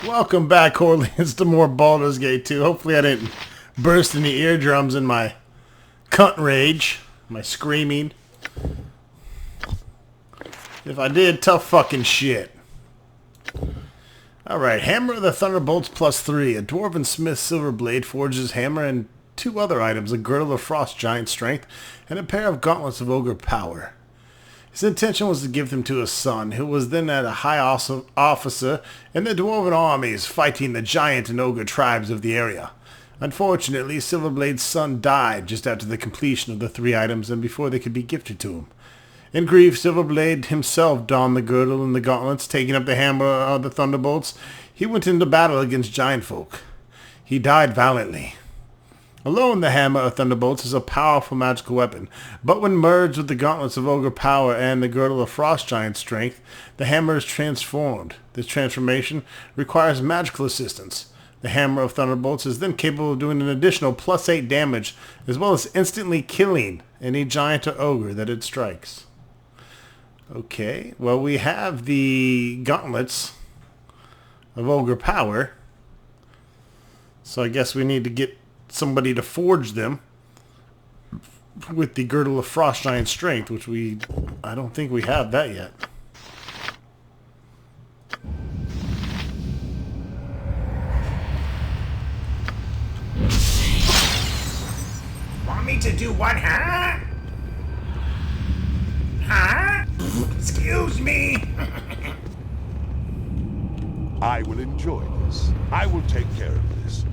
Welcome back, Horlians, to more Baldur's Gate 2. Hopefully I didn't burst any eardrums in my cunt rage, my screaming. If I did, tough fucking shit. Alright, Hammer of the Thunderbolts +3. A Dwarven Smith Silverblade forges hammer and two other items, a Girdle of Frost Giant Strength, and a pair of Gauntlets of Ogre Power. His intention was to give them to his son, who was then at a high officer in the Dwarven armies fighting the giant and ogre tribes of the area. Unfortunately, Silverblade's son died just after the completion of the three items and before they could be gifted to him. In grief, Silverblade himself donned the girdle and the gauntlets, taking up the hammer of the thunderbolts. He went into battle against giant folk. He died valiantly. Alone, the Hammer of Thunderbolts is a powerful magical weapon, but when merged with the Gauntlets of Ogre Power and the Girdle of Frost Giant Strength, the hammer is transformed. This transformation requires magical assistance. The Hammer of Thunderbolts is then capable of doing an additional +8 damage, as well as instantly killing any giant or ogre that it strikes. Okay, well, we have the Gauntlets of Ogre Power, so I guess we need to get somebody to forge them with the Girdle of Frost Giant Strength, which I don't think we have that yet. Want me to do what, huh? Huh? Excuse me. I will enjoy this. I will take care of this.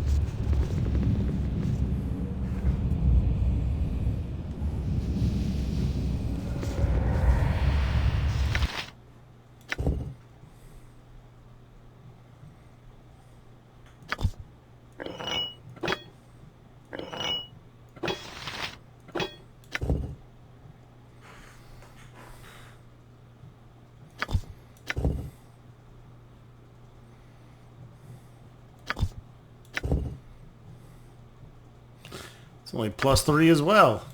It's only +3 as well.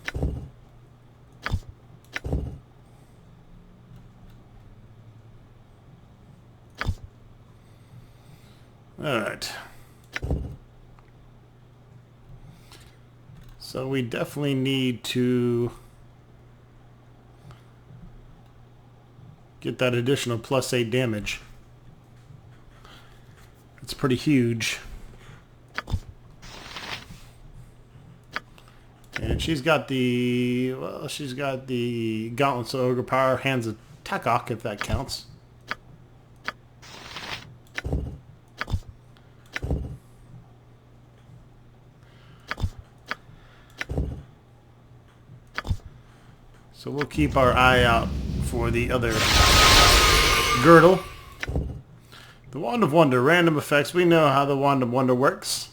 Alright. So we definitely need to get that additional +8 damage. It's pretty huge. And she's got the Gauntlets of Ogre Power, Hands of Takok, if that counts. So we'll keep our eye out for the other girdle. The Wand of Wonder, random effects. We know how the Wand of Wonder works.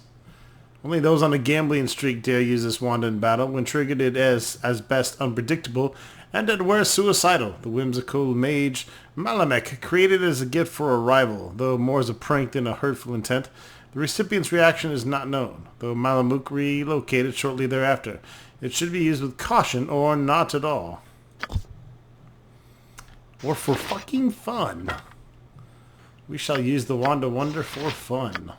Only those on a gambling streak dare use this wand in battle. When triggered, it is, as best, unpredictable, and at worst, suicidal. The whimsical mage Malamek, created as a gift for a rival, though more as a prank than a hurtful intent. The recipient's reaction is not known, though Malamuk relocated shortly thereafter. It should be used with caution or not at all. Or for fucking fun. We shall use the Wand of Wonder for fun.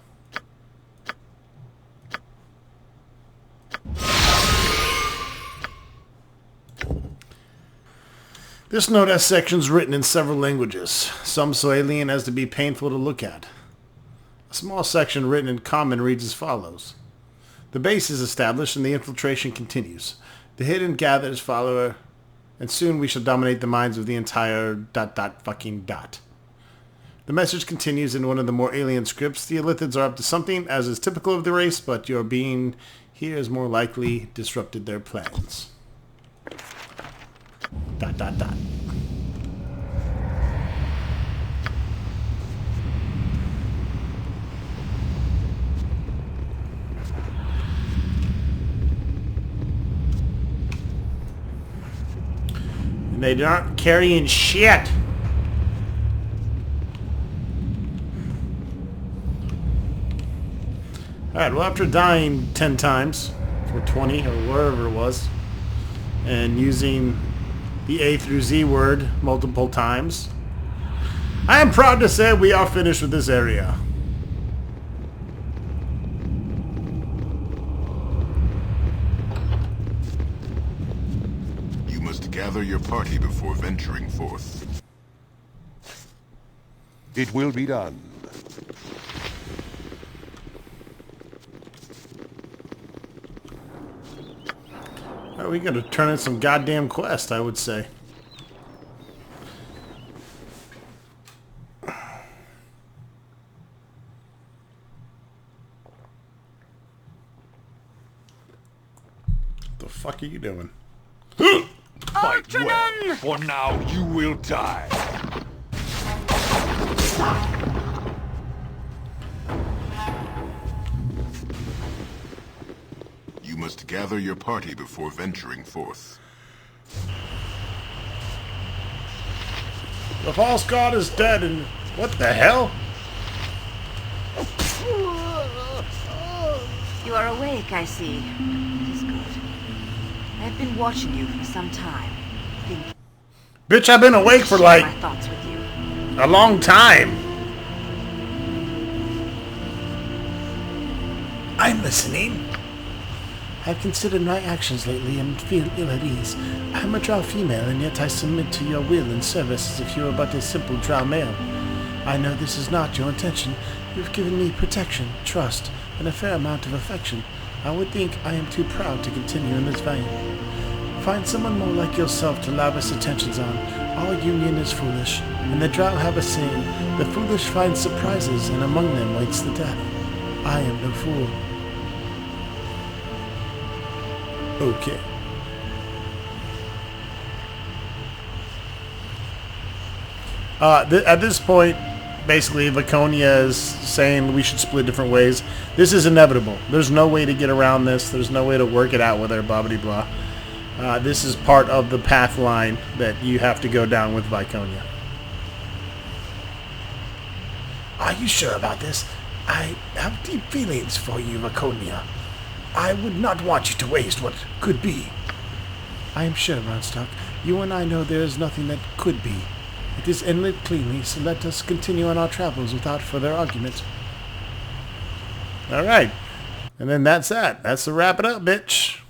This note has sections written in several languages, some so alien as to be painful to look at. A small section written in common reads as follows. The base is established and the infiltration continues. The hidden gathers follower, and soon we shall dominate the minds of the entire ... The message continues in one of the more alien scripts. The Illithids are up to something, as is typical of the race, but your being here has more likely disrupted their plans. ... And they aren't carrying shit. Alright, well, after dying 10 times, or 20, or wherever it was, and using the A through Z word multiple times, I am proud to say we are finished with this area. gather your party before venturing forth. It will be done. Oh, we gotta turn in some goddamn quest, I would say. What the fuck are you doing? Fight well, for now you will die. You must gather your party before venturing forth. The false god is dead and... What the hell? You are awake, I see. It is good. I've been watching you for some time. Bitch, I've been awake for Share like my thoughts with you. a long time. I'm listening. I've considered my actions lately and feel ill at ease. I am a drow female, and yet I submit to your will and service as if you were but a simple drow male. I know this is not your intention. You've given me protection, trust, and a fair amount of affection. I would think I am too proud to continue in this vein. Find someone more like yourself to lavish attentions on. All union is foolish, and the drow have a saying, the foolish find surprises, and among them waits the death. I am no fool. Okay. At this point, basically, Laconia is saying we should split different ways. This is inevitable. There's no way to get around this. There's no way to work it out with her, blah, blah, blah. This is part of the path line that you have to go down with Viconia. Are you sure about this? I have deep feelings for you, Viconia. I would not want you to waste what could be. I am sure, Ronstock. You and I know there is nothing that could be. It is ended cleanly, so let us continue on our travels without further argument. Alright. And then that's that. That's to wrap it up, bitch.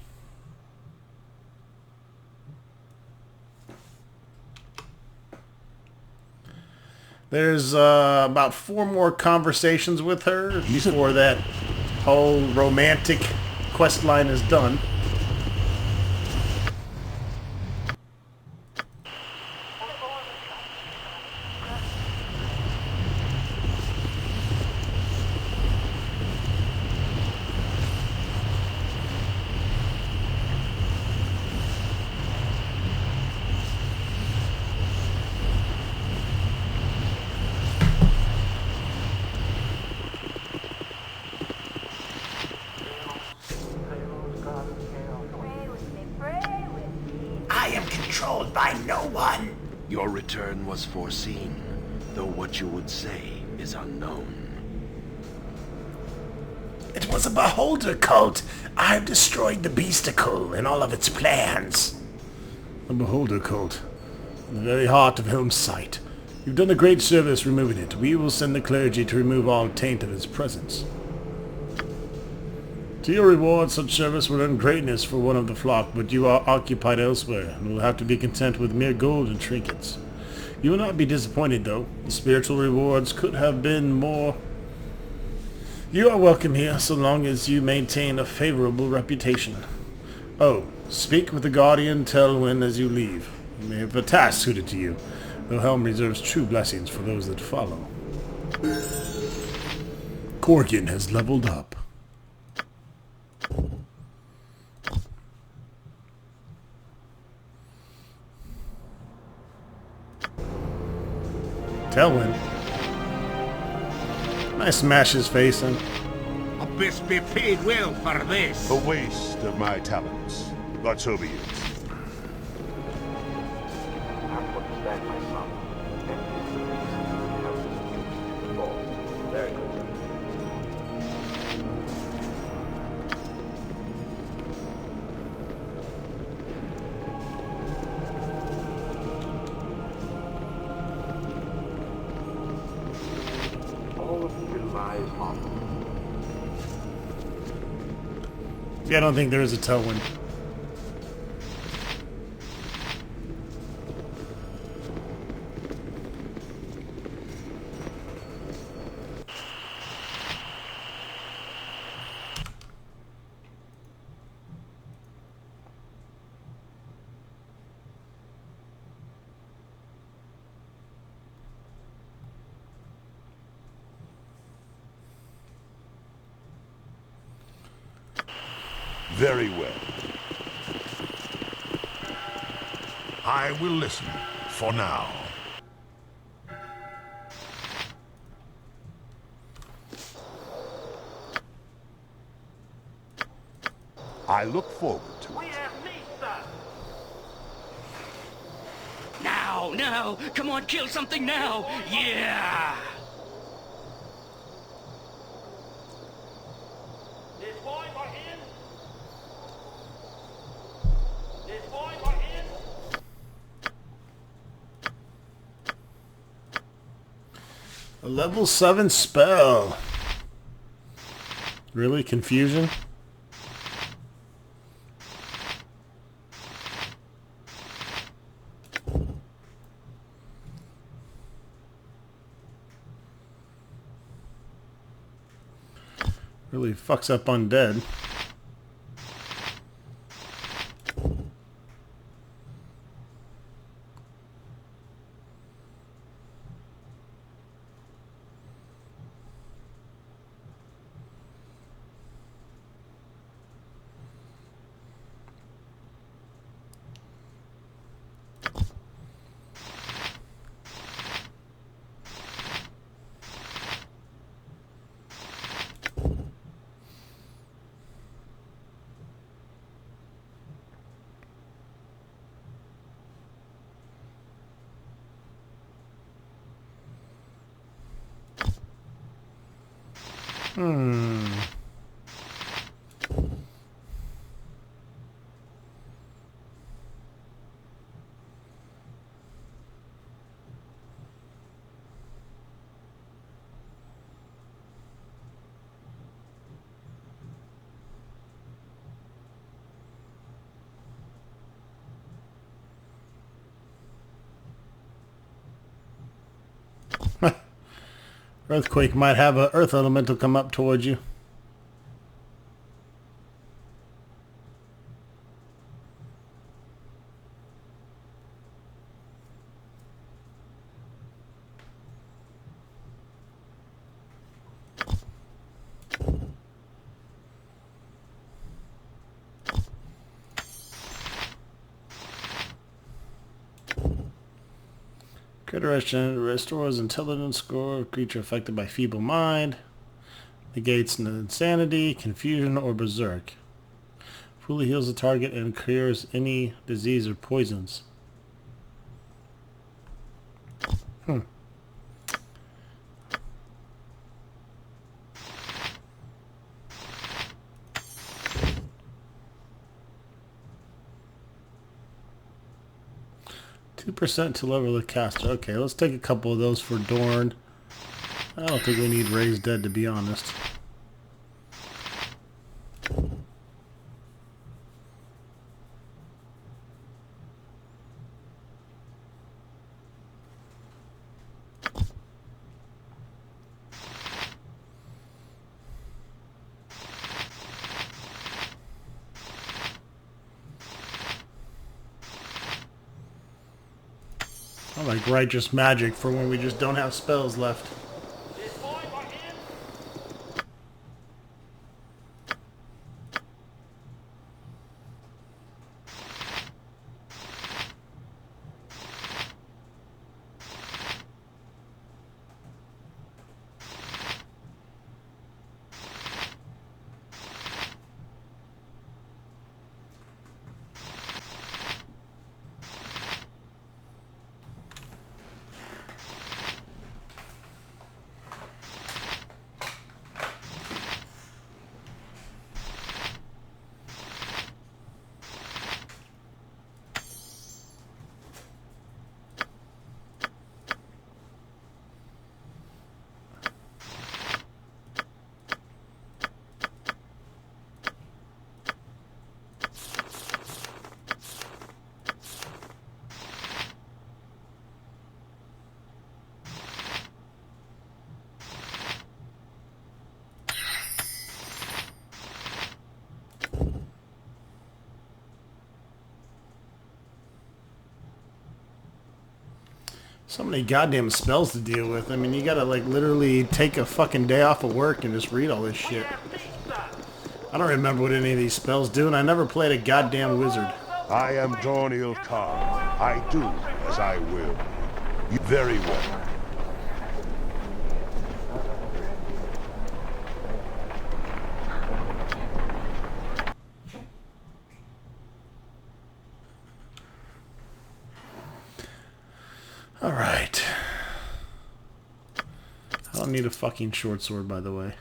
There's about 4 more conversations with her before that whole romantic quest line is done. I am controlled by no one. Your return was foreseen, though what you would say is unknown. It was a beholder cult. I've destroyed the beasticle and all of its plans. A beholder cult. In the very heart of Helm's Sight. You've done a great service removing it. We will send the clergy to remove all taint of its presence. To your reward, such service would earn greatness for one of the flock, but you are occupied elsewhere, and will have to be content with mere gold and trinkets. You will not be disappointed, though. The spiritual rewards could have been more. You are welcome here, so long as you maintain a favorable reputation. Oh, speak with the Guardian Telwyn as you leave. You may have a task suited to you, though Helm reserves true blessings for those that follow. Corkin has leveled up. Telwyn. I smash his face in. Abyss be paid well for this. A waste of my talents, but so be it. Yeah, I don't think there is a Telwyn. Very well. I will listen, for now. I look forward to it. Now, now! Come on, kill something now! Yeah! A level 7 spell. Really? Confusion? Really fucks up undead. Hmm. Earthquake might have an earth elemental come up towards you. Critter restores intelligence score of creature affected by feeble mind. Negates insanity, confusion, or berserk. Fully heals the target and cures any disease or poisons. 2% to level the caster. Okay, let's take a couple of those for Dorn. I don't think we need Raised Dead, to be honest. I like Righteous Magic for when we just don't have spells left. So many goddamn spells to deal with. I mean, you gotta like literally take a fucking day off of work and just read all this shit. I don't remember what any of these spells do, and I never played a goddamn wizard. I am Dorniel Khan. I do as I will. You very well. Alright. I don't need a fucking short sword, by the way.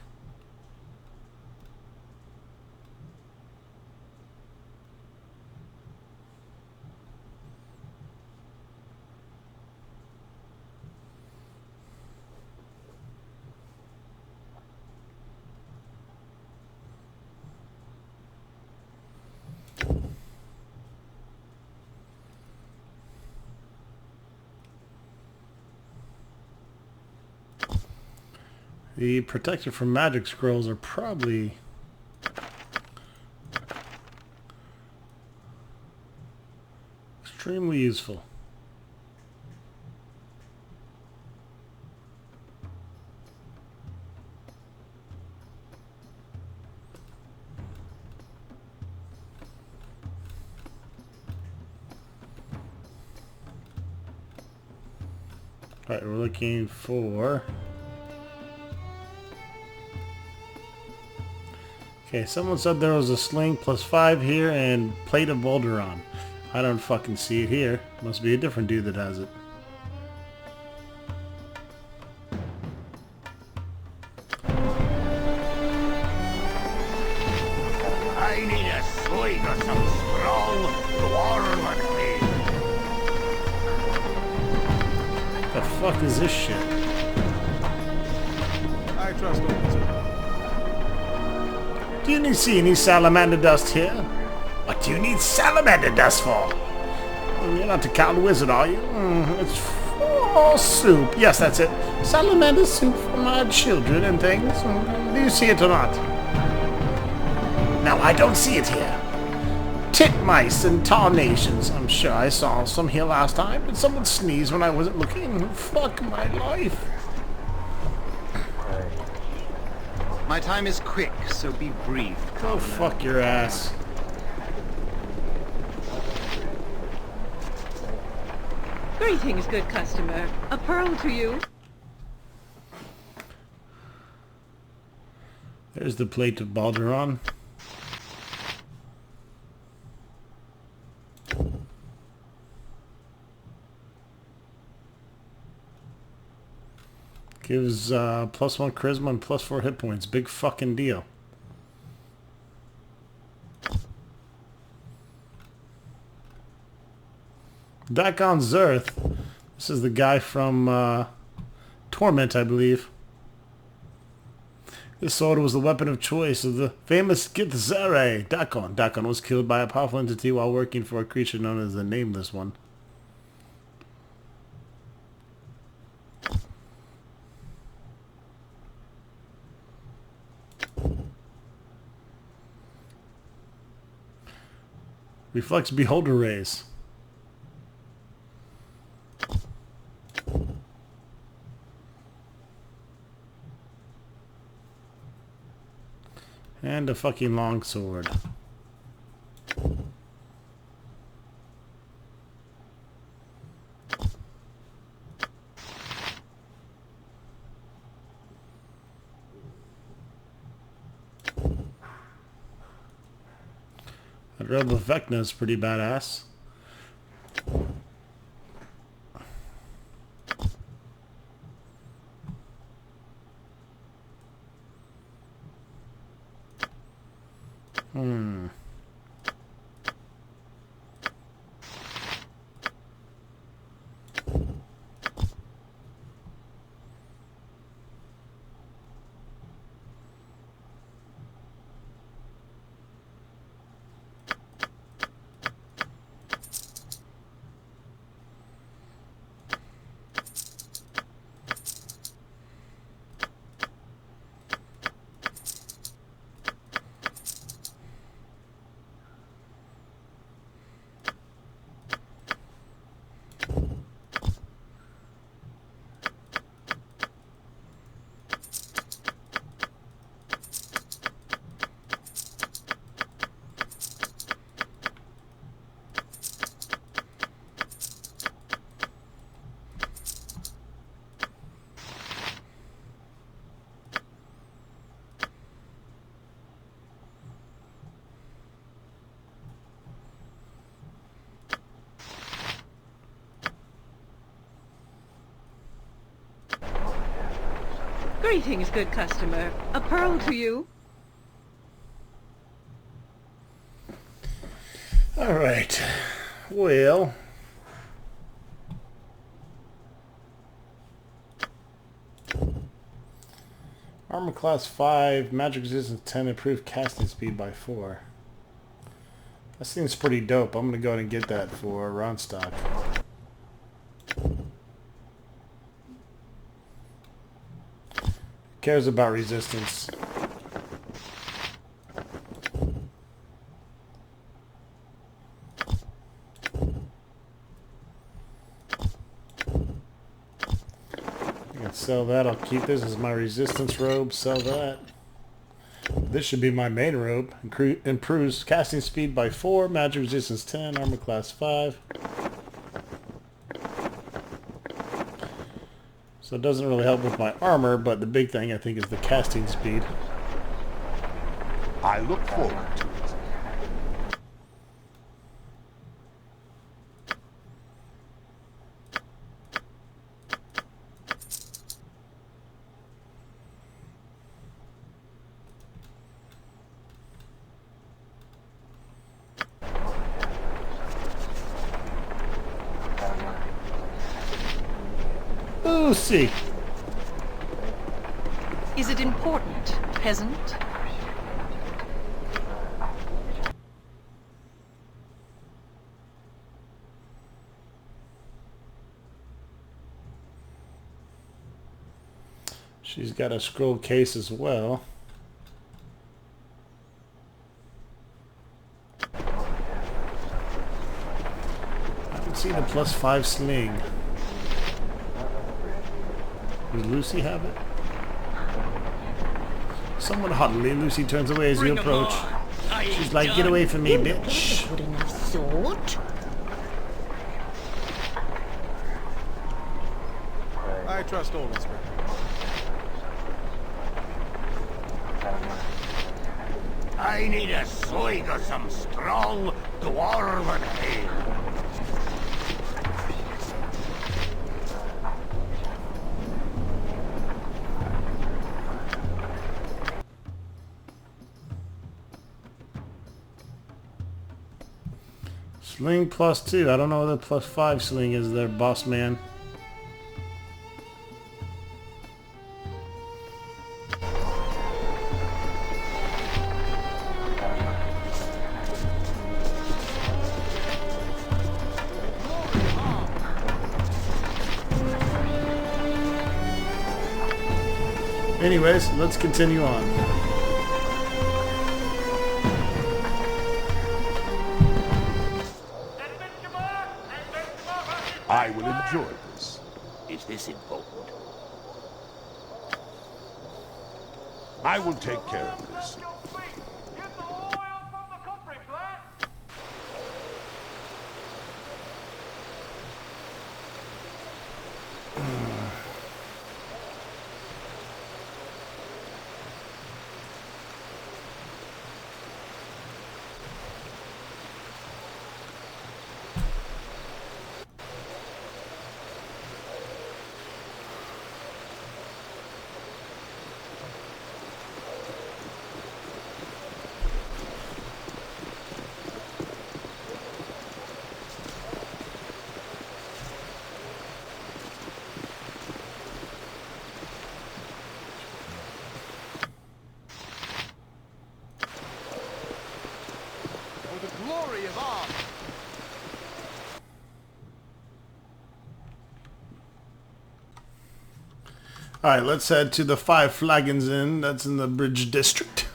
The protector from magic scrolls are probably extremely useful. Alright, we're looking for... Okay, someone said there was a sling +5 here and plate of Baldur on. I don't fucking see it here. Must be a different dude that has it. I need a sling or some strong warlock thing. The fuck is this shit? I trust all. Do you see any salamander dust here? What do you need salamander dust for? You're not a cow wizard, are you? It's for soup. Yes, that's it. Salamander soup for my children and things. Do you see it or not? No, I don't see it here. Titmice and tarnations. I'm sure I saw some here last time. Did someone sneeze when I wasn't looking? Fuck my life. My time is quick, so be brief. Go fuck your ass. Greetings, good customer. A pearl to you. There's the plate of Baldur on. Gives +1 charisma and +4 hit points. Big fucking deal. Dakon Zerth. This is the guy from Torment, I believe. This sword was the weapon of choice of the famous Githzere, Dakon. Dakon was killed by a powerful entity while working for a creature known as the Nameless One. Reflects Beholder Rays. And a fucking longsword. That Rebel of Vecna is pretty badass. Greetings, good customer. A pearl to you. Alright. Well. Armor class 5, magic resistance 10, improved casting speed by 4. That seems pretty dope. I'm gonna go ahead and get that for Ronstock. Who cares about resistance? Sell that. I'll keep this as my resistance robe. Sell that. This should be my main robe. Improves casting speed by 4, magic resistance 10, armor class 5. So it doesn't really help with my armor, but the big thing I think is the casting speed. I look forward to it. Lucy! Is it important, peasant? She's got a scroll case as well. I haven't seen a +5 sling. Does Lucy have it? Somewhat haughtily, Lucy turns away as you approach. She's like, "Get away from me, bitch." Good enough sword. I trust all, Inspector. I need a swig of some strong dwarven ale. Sling +2. I don't know what the +5 sling is there, boss man. Anyways, let's continue on. I will enjoy this. Is this important? I will take care of this. Alright, let's head to the 5 Flagons Inn. That's in the Bridge District.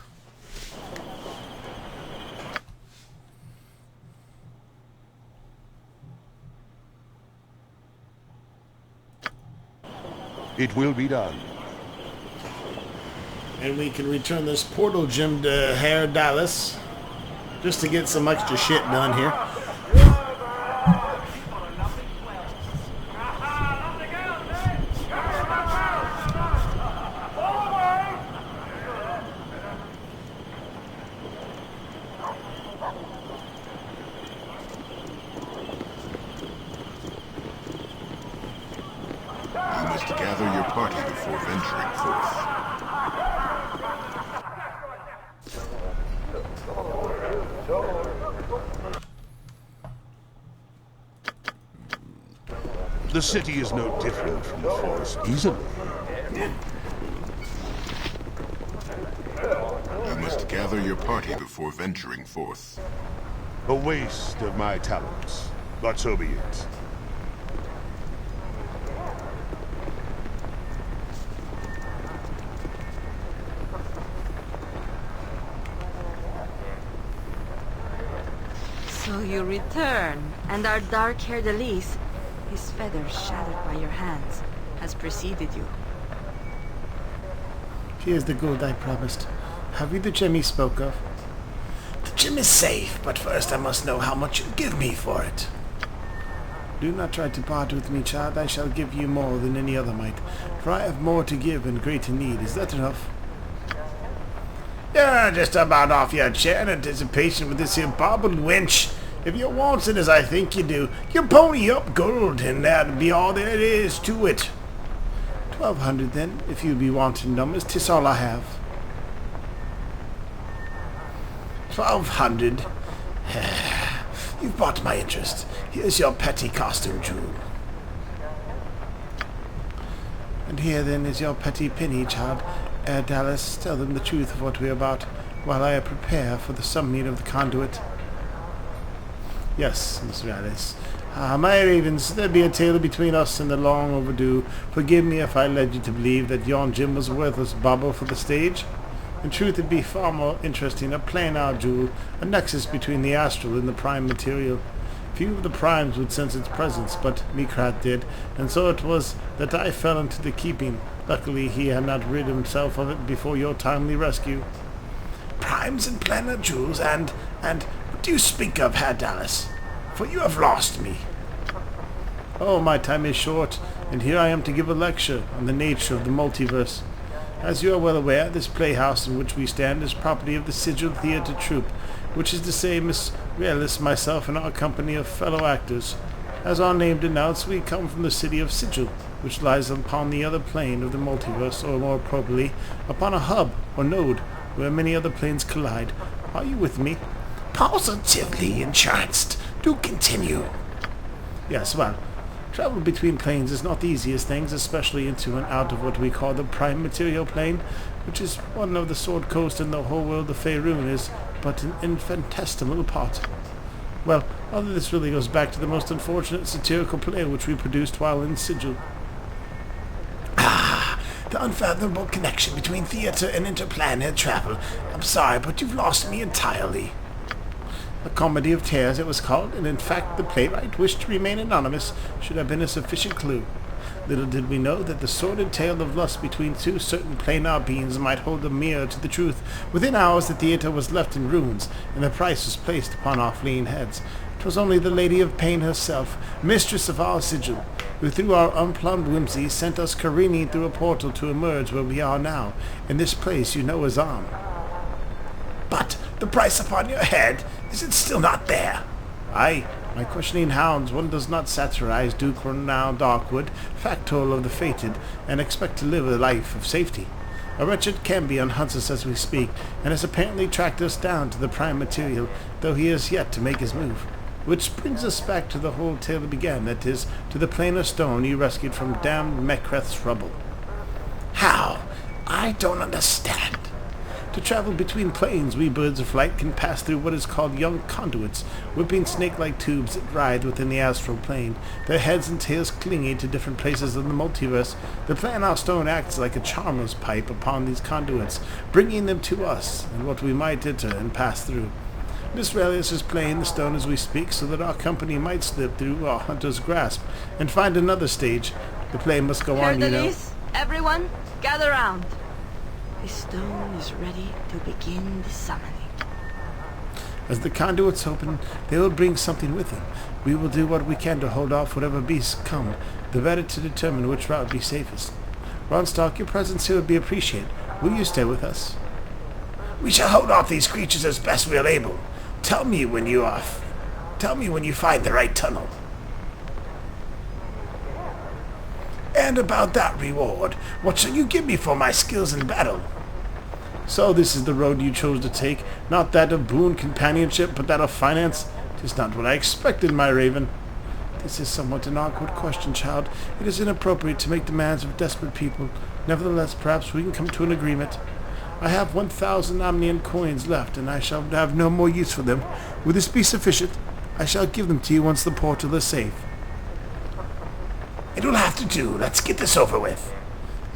It will be done. And we can return this portal gem to Herr Dallas just to get some extra shit done here. You must gather your party before venturing forth. The city is no different from the forest, easily. You must gather your party before venturing forth. A waste of my talents, but so be it. So you return, and our dark-haired Elise, his feathers shattered by your hands, has preceded you. Here's the gold I promised. Have you the gem he spoke of? The gem is safe, but first I must know how much you give me for it. Do not try to part with me, child. I shall give you more than any other might, for I have more to give and greater need. Is that enough? You're just about off your chair in anticipation with this here bobbled wench. If you wants it as I think you do, you pony up gold, and that'll be all there is to it. 1,200 then, if you be wanting numbers. 'Tis all I have. 1,200. You've bought my interest. Here's your petty costume jewel. And here then is your petty penny, child. Dallas, tell them the truth of what we are about, while I prepare for the summoning of the conduit. Yes, Miss Alice. My ravens, there be a tale between us and the long overdue. Forgive me if I led you to believe that yon Jim was a worthless bauble for the stage. In truth, it'd be far more interesting, a planar jewel, a nexus between the astral and the prime material. Few of the primes would sense its presence, but Mikrat did, and so it was that I fell into the keeping. Luckily, he had not rid himself of it before your timely rescue. Primes and planar jewels, and what do you speak of, Herr Dallas? For you have lost me. Oh, my time is short, and here I am to give a lecture on the nature of the multiverse. As you are well aware, this playhouse in which we stand is property of the Sigil Theatre Troupe, which is to say Miss Realis, myself, and our company of fellow actors. As our name denotes, we come from the city of Sigil, which lies upon the other plane of the multiverse, or more appropriately, upon a hub, or node, where many other planes collide. Are you with me? Positively entranced. Do continue. Yes, well, travel between planes is not the easiest things, especially into and out of what we call the prime material plane, which is one of the Sword Coast and the whole world of Faerun is but an infinitesimal part. Well, all of this really goes back to the most unfortunate satirical play which we produced while in Sigil. Ah, the unfathomable connection between theatre and interplanet travel. I'm sorry, but you've lost me entirely. A comedy of tears it was called, and in fact the playwright wished to remain anonymous should have been a sufficient clue. Little did we know that the sordid tale of lust between two certain planar beings might hold a mirror to the truth. Within hours the theatre was left in ruins, and the price was placed upon our fleeing heads. 'Twas only the Lady of Pain herself, mistress of our Sigil, who through our unplumbed whimsy sent us careening through a portal to emerge where we are now, in this place you know as Arm. But the price upon your head, is it still not there? Aye, my questioning hounds, one does not satirize Duke renowned Darkwood, factotum of the fated, and expect to live a life of safety. A wretched Cambion hunts us as we speak, and has apparently tracked us down to the prime material, though he has yet to make his move. Which brings us back to the whole tale that began, that is, to the planar stone you rescued from damned Mekreth's rubble. How? I don't understand. To travel between planes, we birds of light can pass through what is called young conduits, whipping snake-like tubes that writhe within the astral plane, their heads and tails clinging to different places in the multiverse. The planar stone acts like a charmer's pipe upon these conduits, bringing them to us, and what we might enter and pass through. Miss Relius is playing the stone as we speak, so that our company might slip through our hunter's grasp, and find another stage. The play must go on, you know. Everyone, gather round. The stone is ready to begin the summoning. As the conduits open, they will bring something with them. We will do what we can to hold off whatever beasts come, the better to determine which route be safest. Ronstock, your presence here would be appreciated. Will you stay with us? We shall hold off these creatures as best we are able. Tell me when you find the right tunnel. And about that reward, what shall you give me for my skills in battle? So this is the road you chose to take, not that of boon companionship, but that of finance? 'Tis not what I expected, my raven. This is somewhat an awkward question, child. It is inappropriate to make demands of desperate people. Nevertheless, perhaps we can come to an agreement. I have 1,000 Omnian coins left, and I shall have no more use for them. Will this be sufficient? I shall give them to you once the portal is safe. It will have to do. Let's get this over with.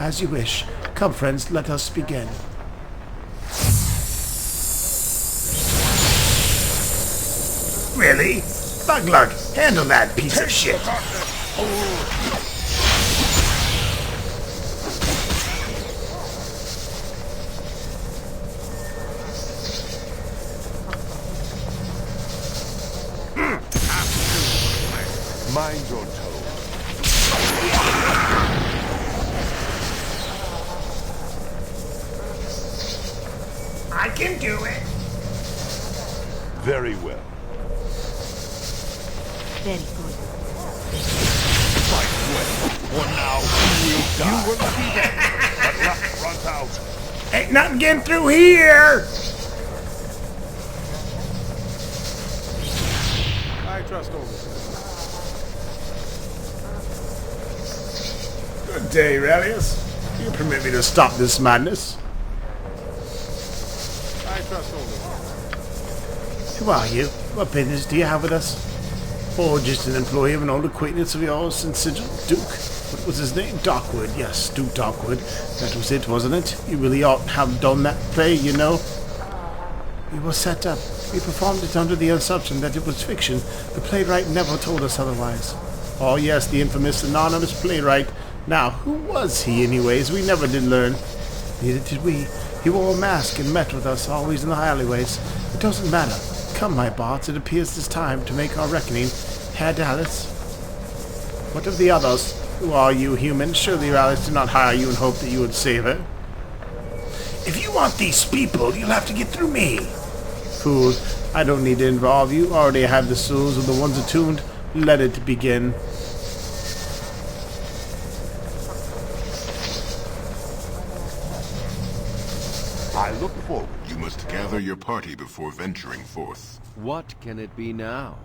As you wish. Come, friends, let us begin. Really? Bugluck, handle that piece of shit. Mind your toe. I can do it. Very well. Very good. Fight well, or now you will die. You will not be there. But luck runs out. Ain't nothing getting through here. I trust all this. Good day, Aurelius. You permit me to stop this madness. I trust all this. Who are you? What business do you have with us? Or just an employee of an old acquaintance of yours in Sigil? Duke? What was his name? Darkwood. Yes, Duke Darkwood. That was it, wasn't it? You really ought to have done that play, you know. We were set up. We performed it under the assumption that it was fiction. The playwright never told us otherwise. Oh yes, the infamous anonymous playwright. Now, who was he anyways? We never did learn. Neither did we. He wore a mask and met with us, always in the alleyways. It doesn't matter. Come, my bots, it appears it's time to make our reckoning. Herr Dallas. What of the others? Who are you, human? Surely Alice did not hire you in hope that you would save her. If you want these people, you'll have to get through me. Fool, I don't need to involve you. Already have the souls of the ones attuned. Let it begin. I look forward. You must gather your party before venturing forth. What can it be now?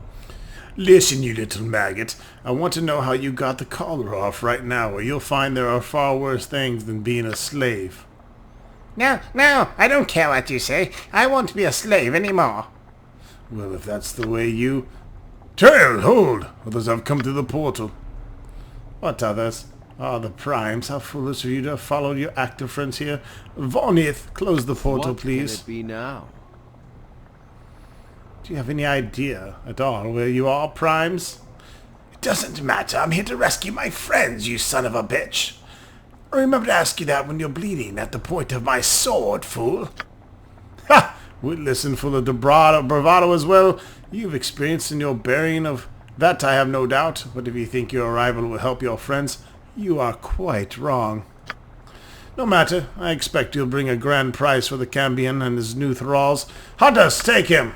Listen, you little maggot. I want to know how you got the collar off right now, or you'll find there are far worse things than being a slave. No, I don't care what you say. I won't be a slave anymore. Well, if that's the way you... Tail, hold! Others have come through the portal. What others? Ah, the primes. How foolish of you to have followed your active friends here. Vonith, close the portal, please. What can it be now? Do you have any idea at all where you are, primes? It doesn't matter. I'm here to rescue my friends, you son of a bitch. Remember to ask you that when you're bleeding at the point of my sword, fool. Ha! Witless and full of bravado as well. You've experienced in your burying of that, I have no doubt. But if you think your arrival will help your friends, you are quite wrong. No matter. I expect you'll bring a grand prize for the Cambion and his new thralls. Hunters, take him!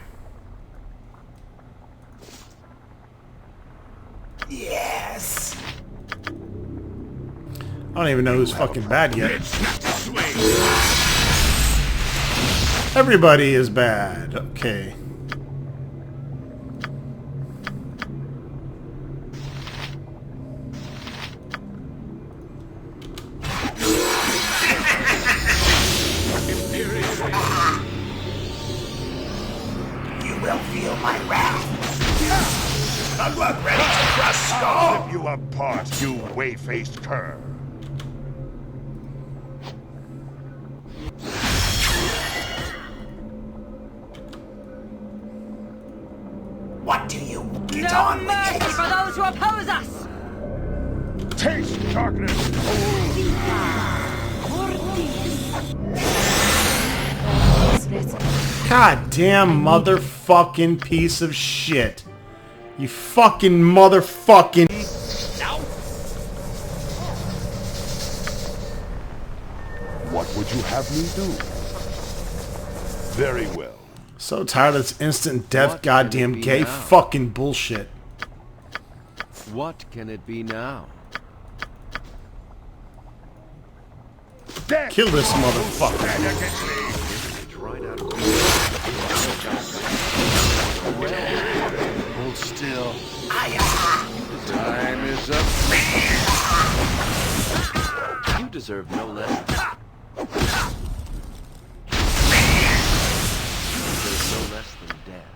Yes. I don't even know who's fucking bad yet. Everybody is bad. Okay. You will feel my wrath. I'm not ready to crush skull. I'll rip you apart, you whey-faced cur. What do you get No on with mercy it? for those who oppose us! Taste darkness. God damn motherfucking piece of shit. You fucking motherfucking... What would you have me do? Very well. So tired of this instant death What can goddamn it be gay now? fucking bullshit. What can it be now? Death! Kill this motherfucker. It's right out of Hold still. Time is up. You deserve no less. You deserve no less than death.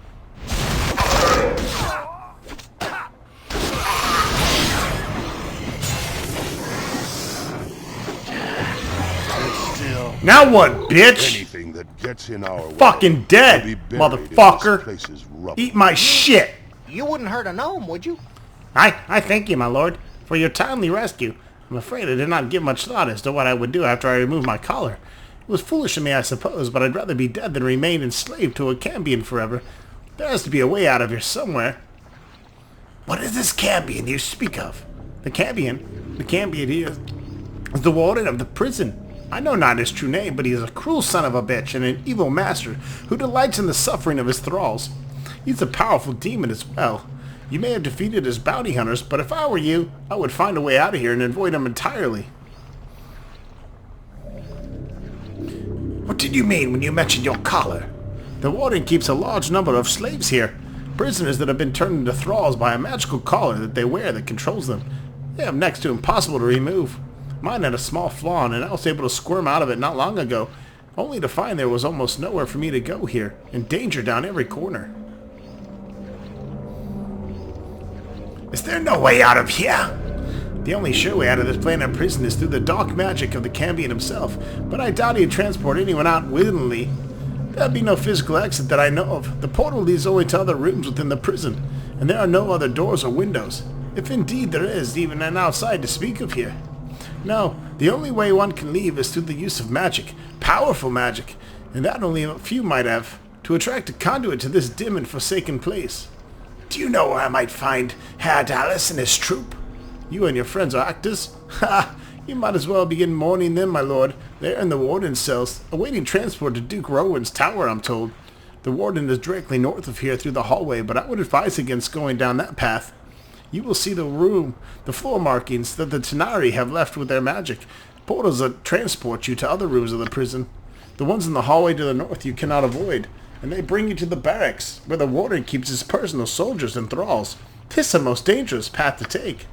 Now what, bitch? Anything that gets in our way Fucking dead, will be buried in this motherfucker. place's rubble. Eat my shit. You wouldn't hurt a gnome, would you? I thank you, my lord, for your timely rescue. I'm afraid I did not give much thought as to what I would do after I removed my collar. It was foolish of me, I suppose, but I'd rather be dead than remain enslaved to a Cambion forever. There has to be a way out of here somewhere. What is this Cambion you speak of? The Cambion? The Cambion here is the warden of the prison. I know not his true name, but he is a cruel son of a bitch and an evil master who delights in the suffering of his thralls. He's a powerful demon as well. You may have defeated his bounty hunters, but if I were you, I would find a way out of here and avoid him entirely. What did you mean when you mentioned your collar? The warden keeps a large number of slaves here, prisoners that have been turned into thralls by a magical collar that they wear that controls them. They are next to impossible to remove. Mine had a small flaw, and I was able to squirm out of it not long ago, only to find there was almost nowhere for me to go here, and danger down every corner. Is there no way out of here? The only sure way out of this planet prison is through the dark magic of the Cambion himself, but I doubt he'd transport anyone out willingly. There'd be no physical exit that I know of. The portal leads only to other rooms within the prison, and there are no other doors or windows, if indeed there is even an outside to speak of here. No, the only way one can leave is through the use of magic, powerful magic, and that only a few might have, to attract a conduit to this dim and forsaken place. Do you know where I might find Herr Dallas and his troop? You and your friends are actors? Ha! You might as well begin mourning them, my lord. They're in the warden's cells, awaiting transport to Duke Rowan's tower, I'm told. The warden is directly north of here through the hallway, but I would advise against going down that path. You will see the floor markings that the Tenari have left with their magic. Portals that transport you to other rooms of the prison. The ones in the hallway to the north you cannot avoid, and they bring you to the barracks, where the warden keeps his personal soldiers and thralls. 'Tis a most dangerous path to take.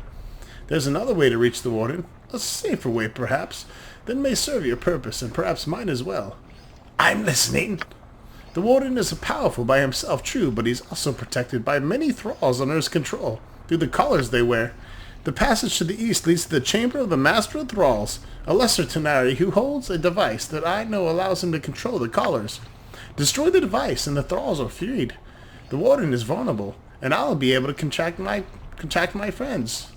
There's another way to reach the warden, a safer way perhaps, that may serve your purpose, and perhaps mine as well. I'm listening. The warden is powerful by himself, true, but he's also protected by many thralls under his control, through the collars they wear. The passage to the east leads to the chamber of the Master of Thralls, a lesser Tenari who holds a device that I know allows him to control the collars. Destroy the device and the thralls are freed. The warden is vulnerable, and I'll be able to contact my friends.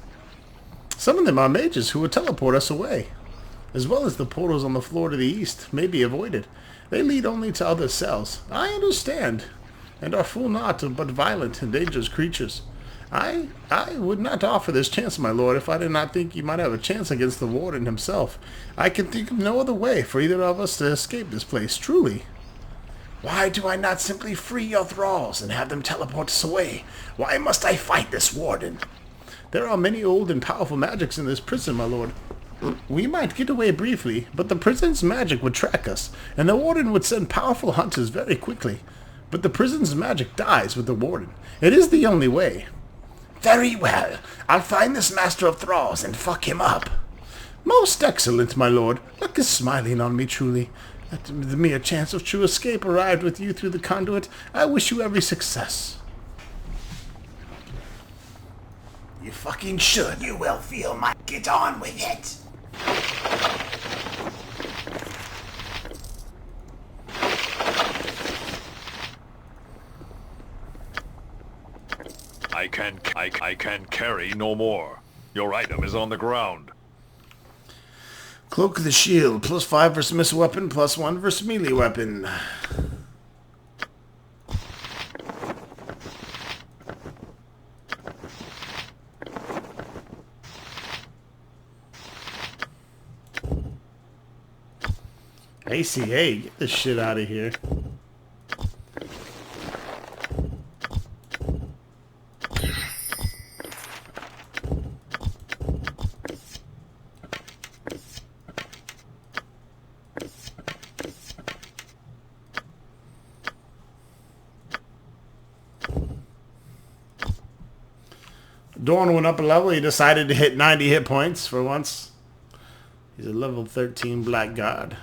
Some of them are mages who will teleport us away, as well as the portals on the floor to the east may be avoided. They lead only to other cells. I understand, and are full not of but violent and dangerous creatures. I would not offer this chance, my lord, if I did not think you might have a chance against the warden himself. I can think of no other way for either of us to escape this place, truly. Why do I not simply free your thralls and have them teleport us away? Why must I fight this warden? There are many old and powerful magics in this prison, my lord. We might get away briefly, but the prison's magic would track us, and the warden would send powerful hunters very quickly. But the prison's magic dies with the warden. It is the only way. Very well. I'll find this master of thralls and fuck him up. Most excellent, my lord. Luck is smiling on me, truly. At the mere chance of true escape arrived with you through the conduit. I wish you every success. You fucking should. You will feel my... Get on with it. I can carry no more. Your item is on the ground. Cloak of the Shield, +5 versus missile weapon, +1 versus melee weapon. ACA, get this shit out of here. Dorn went up a level. He decided to hit 90 hit points for once. He's a level 13 blackguard.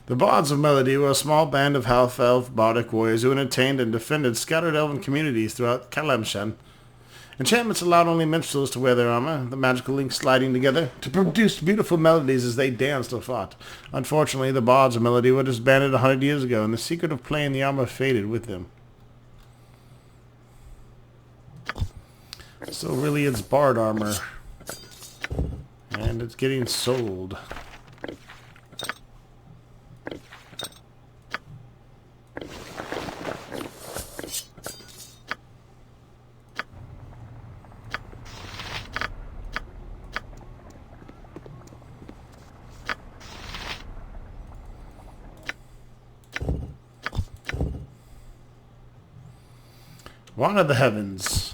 The Bards of Melody were a small band of half-elf bardic warriors who entertained and defended scattered elven communities throughout Kalamshan. Enchantments allowed only minstrels to wear their armor, the magical links sliding together to produce beautiful melodies as they danced or fought. Unfortunately, the Bards of Melody were disbanded 100 years ago, and the secret of playing the armor faded with them. So really it's bard armor. And it's getting sold. Wand of the Heavens.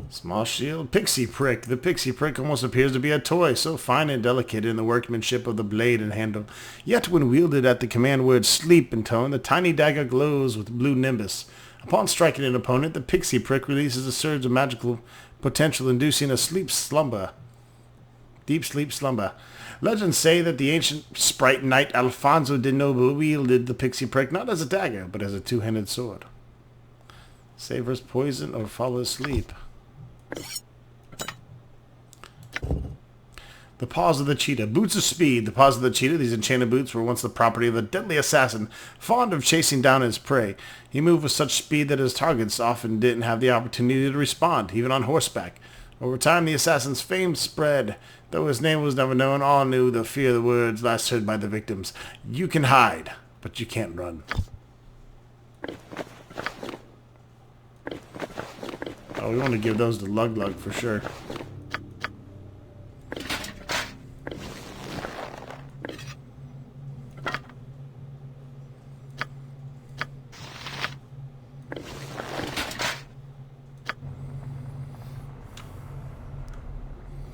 Small shield, pixie prick. The pixie prick almost appears to be a toy, so fine and delicate in the workmanship of the blade and handle. Yet when wielded at the command word sleep in tone, the tiny dagger glows with blue nimbus. Upon striking an opponent, the pixie prick releases a surge of magical potential, inducing a deep sleep slumber. Legends say that the ancient sprite knight Alfonso de Noble wielded the pixie prick not as a dagger, but as a two-handed sword. Savors poison or fall asleep. The paws of the cheetah. Boots of speed. The paws of the cheetah. These enchanted boots were once the property of a deadly assassin, fond of chasing down his prey. He moved with such speed that his targets often didn't have the opportunity to respond, even on horseback. Over time, the assassin's fame spread. Though his name was never known, all knew the fear of the words last heard by the victims. You can hide, but you can't run. Oh, we want to give those to Lug Lug for sure.